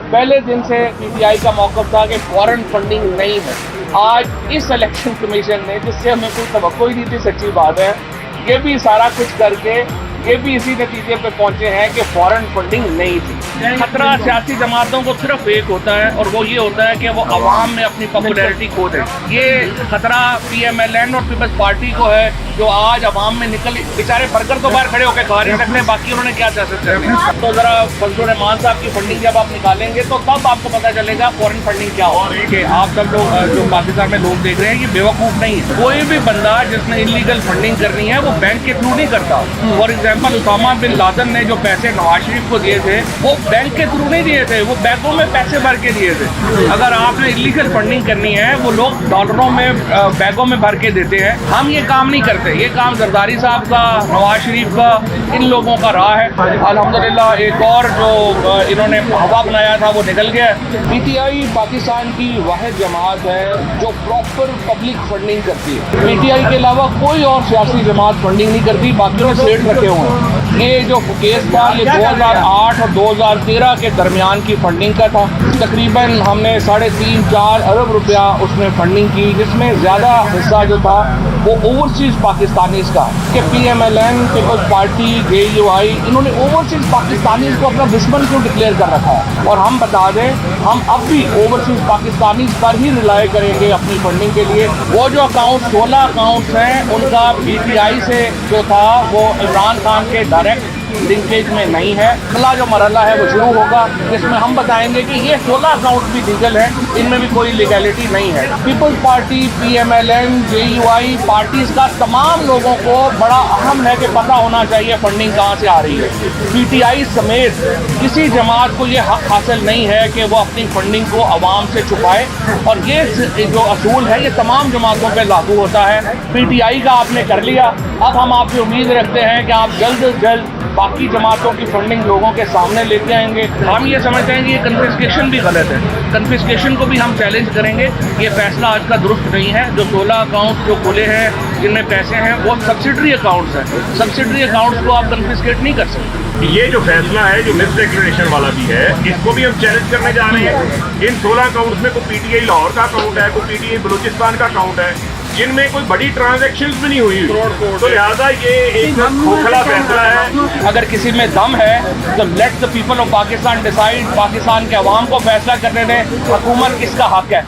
पहले दिन से पीटीआई का मौक़िफ़ था कि फॉरेन फंडिंग नहीं है। आज इस इलेक्शन कमीशन ने, जिससे हमें कोई तवक्को ही नहीं थी, सच्ची बात है, ये भी सारा कुछ करके ये भी इसी नतीजे पे पहुंचे हैं कि फॉरेन फंडिंग नहीं थी। खतरा सियासी जमातों को सिर्फ एक होता है और वो ये होता है कि वो अवाम में अपनी पॉपुलैरिटी खो दें। ये खतरा PMLN और पीपल्स पार्टी को है, जो आज अवाम में निकल, बेचारे बर्गर तो बाहर खड़े होकर खा नहीं सकते, बाकी उन्होंने क्या सियासत करनी। तो जरा फजल रहमान साहब की फंडिंग जब आप निकालेंगे तो तब आपको पता चलेगा फॉरेन फंडिंग क्या हो। कि आप सब लोग जो पाकिस्तान में लोग देख रहे हैं, ये बेवकूफ़ नहीं है। कोई भी बंदा जिसने इलीगल फंडिंग करनी है वो बैंक के थ्रू नहीं करता। For example Osama bin Laden ने जो पैसे नवाज शरीफ को दिए थे, वो बैंक के थ्रू नहीं दिए थे, वो बैंकों में पैसे भर के दिए थे। अगर आपने इलीगल फंडिंग करनी है, वो लोग डॉलरों में बैगों में भर के देते हैं। हम ये काम नहीं करते। ये काम जरदारी साहब का, नवाज शरीफ का, इन लोगों का रहा है। अल्हम्दुलिल्लाह एक और जो इन्होंने हवा बनाया था वो निकल गया। PTI पाकिस्तान की वाहिद जमात है जो प्रॉपर पब्लिक फंडिंग करती है। PTI के अलावा कोई और सियासी जमात फंडिंग नहीं करती, बाकी ने स्लेट रखे हुए हैं। ये जो केस था ये 2008 और 2013 के दरमियान की फंडिंग का था। तकरीबन हमने 3.5-4 अरब रुपया उसमें फंडिंग की, जिसमें ज़्यादा हिस्सा जो था वो ओवरसीज़ पाकिस्तानीज़ का, कि PMLN, पीपल्स पार्टी, JUI, इन्होंने ओवरसीज़ पाकिस्तानीज़ को अपना दुश्मन क्यों डिक्लेयर कर रखा है। और हम बता दें, हम अब भी ओवरसीज़ पाकिस्तानीज़ पर ही रिलाई करेंगे अपनी फंडिंग के लिए। वो जो अकाउंट 16 अकाउंट्स हैं, उनका PTI से जो था वो इमरान खान के डायरेक्ट लिंकेज में नहीं है। अगला जो मरहला है वो शुरू होगा, जिसमें हम बताएंगे कि ये 16 अकाउंट भी लीगल है, इनमें भी कोई लीगैलिटी नहीं है। Peoples Party, PMLN, JUI parties का तमाम लोगों को बड़ा अहम है कि पता होना चाहिए फंडिंग कहाँ से आ रही है। PTI समेत किसी जमात को ये हक हासिल नहीं है कि वो अपनी फंडिंग को आवाम से छुपाए, और ये जो असूल है ये तमाम जमातों पर लागू होता है। PTI का आपने कर लिया, अब हम आपसे उम्मीद रखते हैं कि आप जल्द से जल्द बाकी जमातों की फंडिंग लोगों के सामने लेके आएंगे। हम ये समझते हैं कि ये कन्फिस्केशन भी गलत है। कन्फिस्केशन को भी हम चैलेंज करेंगे। ये फैसला आज का दुरुस्त नहीं है। जो 16 अकाउंट जो खुले हैं, जिनमें पैसे हैं, वो सब्सिडरी अकाउंट्स हैं। सब्सिडरी अकाउंट्स को आप कन्फिस्केट नहीं कर सकते। ये जो फैसला है जो मिस डिक्लेरेशन वाला भी है, इसको भी हम चैलेंज करने जा रहे हैं। इन 16 अकाउंट्स में कोई PTI लाहौर का अकाउंट है, कोई PTI बलूचिस्तान का अकाउंट है, जिनमें कोई बड़ी ट्रांजैक्शंस भी नहीं हुई, तो लिहाजा ये एक खोखला फैसला है। अगर किसी में दम है तो let the people of Pakistan decide. Pakistan के अवाम को फैसला करने दें, हुकूमत किसका हक है।